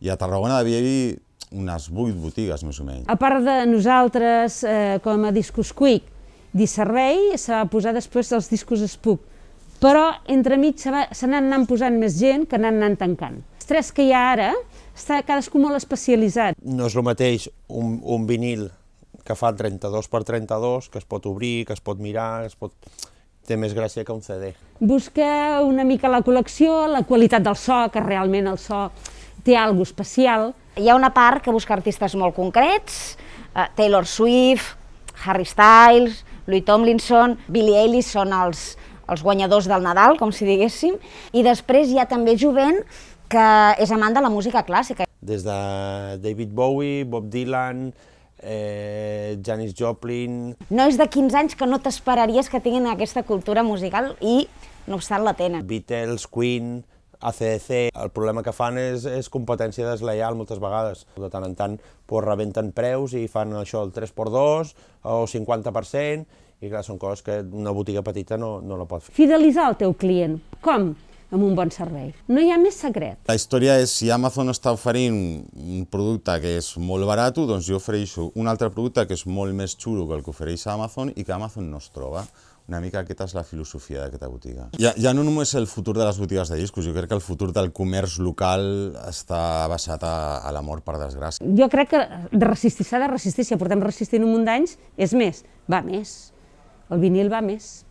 I a Tarragona devia haver unes 8 botigues, més o menys. A part de nosaltres, com a Discos Quick, Disservei, se va posar després dels discos Spook. Però entremig se n'han anat posant més gent que n'han anat tancant. Els tres que hi ha ara, està cadascú molt especialitzat. No és el mateix un vinil que fa 32 per 32, que es pot obrir, que es pot mirar, té més gràcia que un CD. Busca una mica la col·lecció, la qualitat del so, que realment el so té alguna cosa especial. Hi ha una part que busca artistes molt concrets, Taylor Swift, Harry Styles, Louis Tomlinson, Billie Eilish són els guanyadors del Nadal, com si diguéssim, i després hi ha també jovent que és amant de la música clàssica. Des de David Bowie, Bob Dylan, Janis Joplin... Nois de 15 anys que no t'esperaries que tinguin aquesta cultura musical i, no obstant, la tenen. Beatles, Queen, AC/DC, el problema que fan és competència deslleial moltes vegades. De tant en tant rebenten preus i fan això el 3x2 o 50%, i clar, són coses que una botiga petita no la pot fer. Fidelitzar el teu client. Com? Amb un bon servei. No hi ha més secret. La història és, si Amazon està oferint un producte que és molt barat, doncs jo ofereixo un altre producte que és molt més xulo que el que ofereix Amazon i que Amazon no es troba. Una mica aquesta és la filosofia d'aquesta botiga. Ja no només el futur de les botigues de discos, jo crec que el futur del comerç local està basat a l'amor, per desgràcia. Jo crec que s'ha de resistir, si portem resistint un munt d'anys, és més, va més. El vinil va més.